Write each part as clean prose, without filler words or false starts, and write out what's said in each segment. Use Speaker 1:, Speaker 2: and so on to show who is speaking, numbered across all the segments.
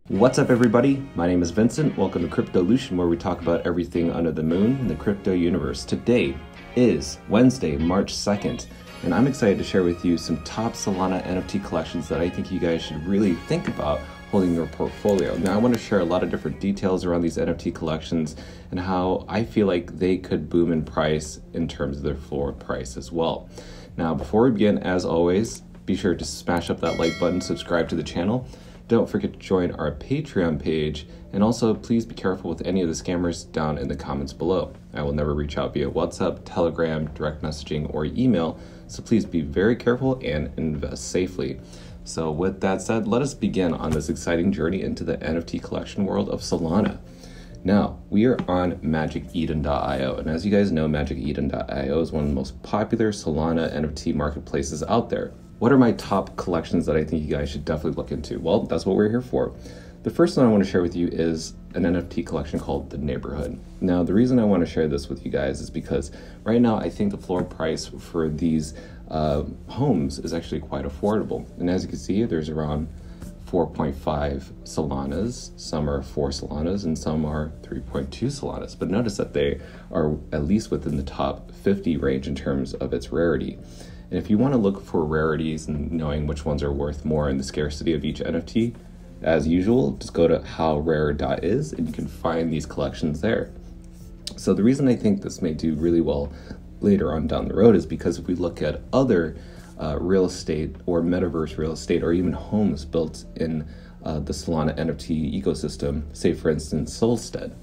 Speaker 1: What's up, everybody? My name is Vincent. Welcome to Cryptolution, where we talk about everything under the moon in the crypto universe. Today is Wednesday, March 2nd, and I'm excited to share with you some top Solana NFT collections that I think you guys should really think about holding your portfolio. Now, I want to share a lot of different details around these NFT collections and how I feel like they could boom in price in terms of their floor price as well. Now, before we begin, as always, be sure to smash up that like button, subscribe to the channel. Don't forget to join our Patreon page, and also please be careful with any of the scammers down in the comments below. I will never reach out via WhatsApp, Telegram, direct messaging, or email, so please be very careful and invest safely. So with that said, let us begin on this exciting journey into the NFT collection world of Solana. Now, we are on magiceden.io, and as you guys know, magiceden.io is one of the most popular Solana NFT marketplaces out there. What are my top collections that I think you guys should definitely look into? Well, that's what we're here for. The first one I want to share with you is an NFT collection called The Neighborhood. Now, the reason I want to share this with you guys is because right now I think the floor price for these homes is actually quite affordable. And as you can see, there's around 4.5 Solanas, some are 4 Solanas, and some are 3.2 Solanas. But notice that they are at least within the top 50 range in terms of its rarity. And if you want to look for rarities and knowing which ones are worth more and the scarcity of each NFT, as usual, just go to howrare.is and you can find these collections there. So the reason I think this may do really well later on down the road is because if we look at other real estate or metaverse real estate or even homes built in the Solana NFT ecosystem, say for instance Solstead,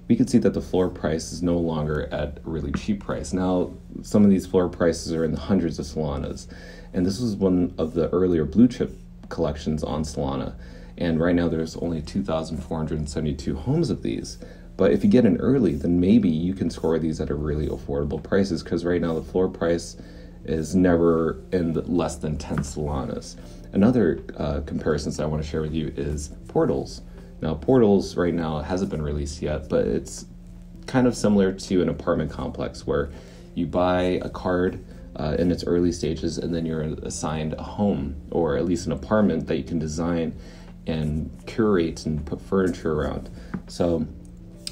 Speaker 1: we can see that the floor price is no longer at a really cheap price. Now, some of these floor prices are in the hundreds of Solanas, and this was one of the earlier blue chip collections on Solana. And right now there's only 2,472 homes of these. But if you get in early, then maybe you can score these at a really affordable prices, because right now the floor price is never in less than 10 Solanas. Another comparisons I want to share with you is Portals. Now, Portals right now hasn't been released yet, but it's kind of similar to an apartment complex where you buy a card in its early stages and then you're assigned a home or at least an apartment that you can design and curate and put furniture around. So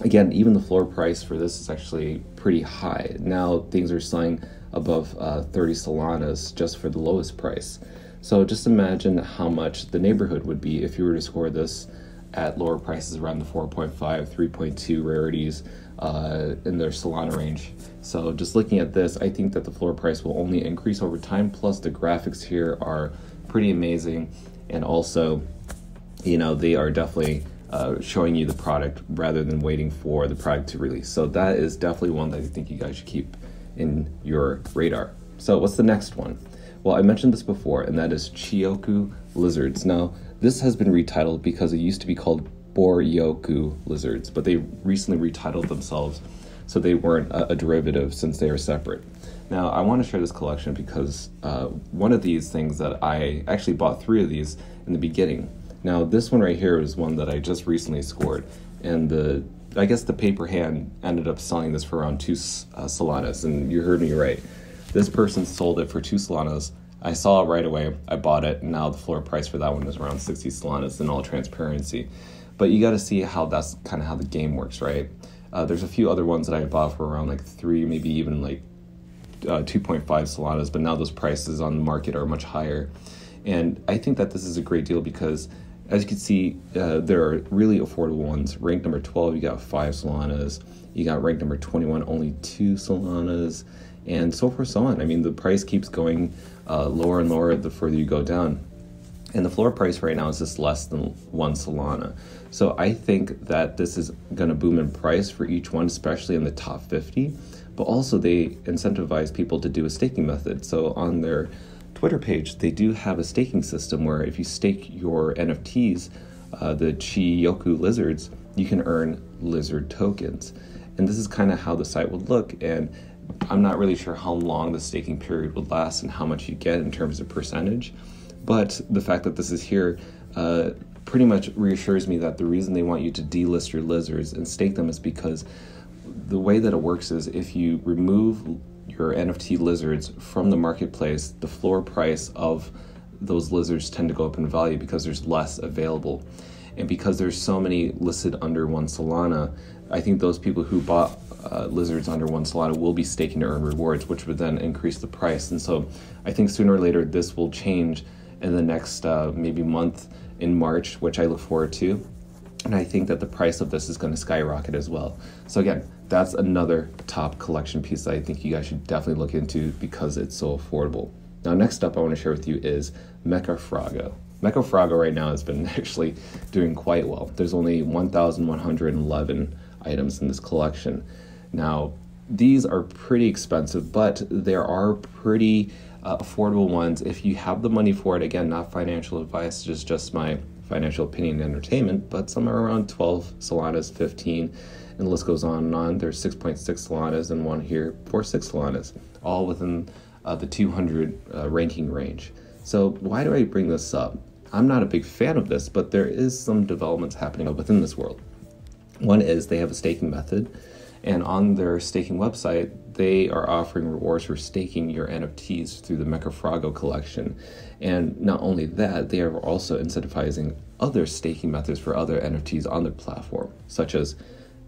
Speaker 1: again, even the floor price for this is actually pretty high. Now things are selling above 30 Solanas just for the lowest price. So just imagine how much the neighborhood would be if you were to score this at lower prices around the 4.5, 3.2 rarities in their Solana range. So just looking at this, I think that the floor price will only increase over time. Plus the graphics here are pretty amazing. And also, you know, they are definitely showing you the product rather than waiting for the product to release. So that is definitely one that I think you guys should keep in your radar. So what's the next one? Well, I mentioned this before, and that is Chiyoku Lizards. Now, this has been retitled because it used to be called Boryoku Lizards, but they recently retitled themselves so they weren't a derivative since they are separate. Now, I want to share this collection because one of these things that I actually bought 3 of these in the beginning. Now, this one right here is one that I just recently scored, and I guess the paper hand ended up selling this for around 2 Solanas, and you heard me right. This person sold it for 2 Solanas. I saw it right away, I bought it, and now the floor price for that one is around 60 Solanas in all transparency. But you got to see how that's kind of how the game works, right? There's a few other ones that I bought for around like 3, maybe even like 2.5 Solanas, but now those prices on the market are much higher. And I think that this is a great deal because, as you can see, there are really affordable ones. Rank number 12, you got 5 Solanas. You got rank number 21, only 2 Solanas. And so forth, so on. I mean, the price keeps going lower and lower the further you go down. And the floor price right now is just less than 1 Solana. So I think that this is going to boom in price for each one, especially in the top 50. But also they incentivize people to do a staking method. So on their Twitter page, they do have a staking system where if you stake your NFTs, the Chiyoku Lizards, you can earn lizard tokens. And this is kind of how the site would look. And I'm not really sure how long the staking period would last and how much you get in terms of percentage. But the fact that this is here pretty much reassures me that the reason they want you to delist your lizards and stake them is because the way that it works is if you remove your NFT lizards from the marketplace, the floor price of those lizards tend to go up in value because there's less available. And because there's so many listed under 1 Solana, I think those people who bought lizards under 1 Solana will be staking to earn rewards, which would then increase the price. And so I think sooner or later this will change in the next maybe month in March, which I look forward to. And I think that the price of this is going to skyrocket as well. So again, that's another top collection piece that I think you guys should definitely look into because it's so affordable. Now, next up I want to share with you is Mecha Frago. Mecha Frago right now has been actually doing quite well. There's only 1,111 items in this collection. Now, these are pretty expensive, but there are pretty affordable ones if you have the money for it. Again, not financial advice, just my financial opinion and entertainment, but some are around 12 Solanas, 15, and the list goes on and on. There's 6.6 Solanas and one here for 6 Solanas, all within the 200 ranking range. So why do I bring this up? I'm not a big fan of this, but there is some developments happening within this world. One is they have a staking method, and on their staking website, they are offering rewards for staking your NFTs through the Mecha Frago collection. And not only that, they are also incentivizing other staking methods for other NFTs on their platform, such as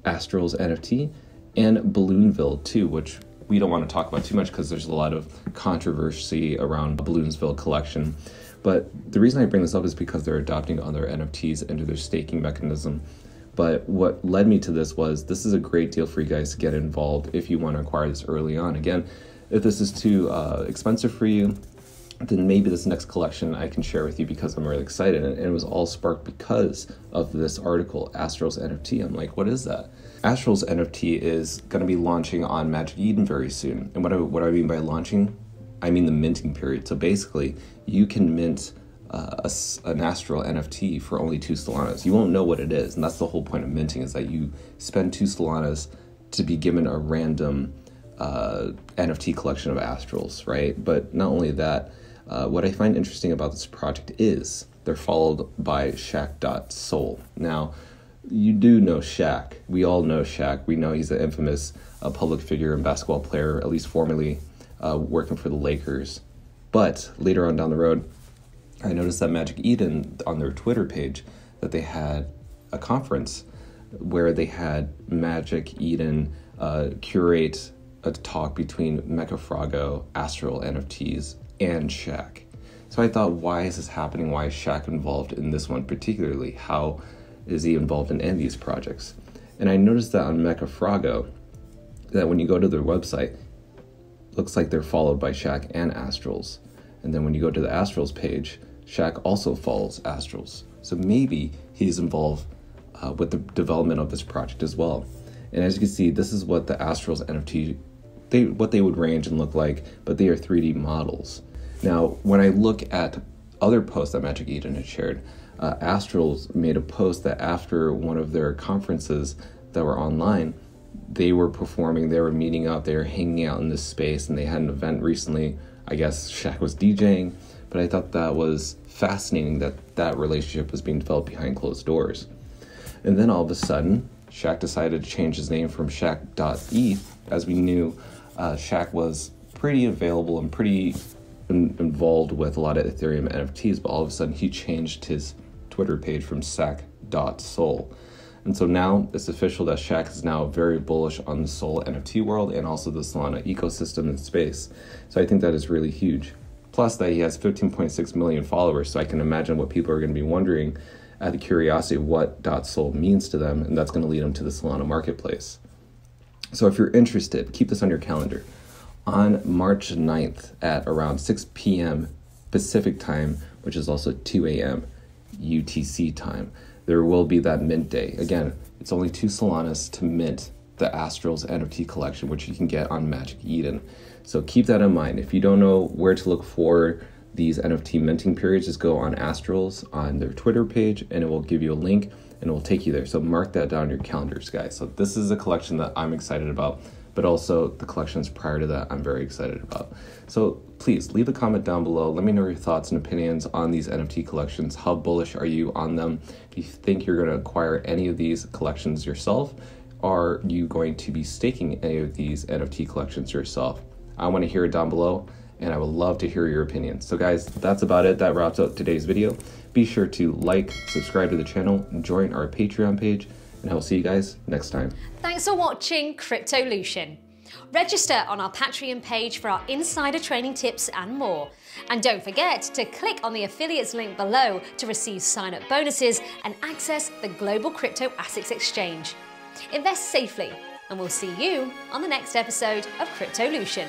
Speaker 1: Astral's NFT and Balloonville too, which we don't want to talk about too much because there's a lot of controversy around Balloonsville collection. But the reason I bring this up is because they're adopting other NFTs into their staking mechanism. But what led me to this is a great deal for you guys to get involved if you want to acquire this early on. Again, if this is too expensive for you, then maybe this next collection I can share with you because I'm really excited. And it was all sparked because of this article, Astral's NFT. I'm like, what is that? Astral's NFT is going to be launching on Magic Eden very soon. And what do I mean by launching? I mean the minting period. So basically, you can mint an Astral NFT for only 2 Solanas. You won't know what it is, and that's the whole point of minting, is that you spend 2 Solanas to be given a random NFT collection of Astrals, right? But not only that, what I find interesting about this project is they're followed by Shaq.Soul. Now, you do know Shaq. We all know Shaq. We know he's an infamous public figure and basketball player, at least formerly working for the Lakers. But later on down the road, I noticed that Magic Eden, on their Twitter page, that they had a conference where they had Magic Eden curate a talk between Mecha Frago, Astral NFTs, and Shaq. So I thought, why is this happening? Why is Shaq involved in this one particularly? How is he involved in any of these projects? And I noticed that on Mecha Frago, that when you go to their website, it looks like they're followed by Shaq and Astrals. And then when you go to the Astrals page, Shaq also follows Astrals. So maybe he's involved with the development of this project as well. And as you can see, this is what the Astrals NFT, what they would range and look like, but they are 3D models. Now, when I look at other posts that Magic Eden had shared, Astrals made a post that after one of their conferences that were online, they were performing, they were meeting up, they were hanging out in this space, and they had an event recently. I guess Shaq was DJing, but I thought that was fascinating that that relationship was being developed behind closed doors. And then all of a sudden, Shaq decided to change his name from Shaq.eth. As we knew, Shaq was pretty available and pretty involved with a lot of Ethereum NFTs, but all of a sudden he changed his Twitter page from Shaq.Soul. And so now it's official that Shaq is now very bullish on the Sol NFT world and also the Solana ecosystem and space. So I think that is really huge. Plus that he has 15.6 million followers, so I can imagine what people are going to be wondering out of the curiosity of what .Sol means to them, and that's going to lead them to the Solana marketplace. So if you're interested, keep this on your calendar. On March 9th at around 6 p.m. Pacific time, which is also 2 a.m. UTC time, there will be that mint day. Again, it's only 2 Solanas to mint the Astrals NFT collection, which you can get on Magic Eden. So keep that in mind. If you don't know where to look for these NFT minting periods, just go on Astrals on their Twitter page and it will give you a link and it will take you there. So mark that down in your calendars, guys. So this is a collection that I'm excited about, but also the collections prior to that I'm very excited about. So please leave a comment down below. Let me know your thoughts and opinions on these NFT collections. How bullish are you on them? Do you think you're going to acquire any of these collections yourself? Are you going to be staking any of these NFT collections yourself? I want to hear it down below. and I would love to hear your opinions. So guys, that's about it. That wraps up today's video. Be sure to like, subscribe to the channel, join our Patreon page, and I will see you guys next time.
Speaker 2: Thanks for watching Cryptolution. Register on our Patreon page for our insider training tips and more. And don't forget to click on the affiliates link below to receive sign-up bonuses and access the global crypto assets exchange. Invest safely, and we'll see you on the next episode of Cryptolution.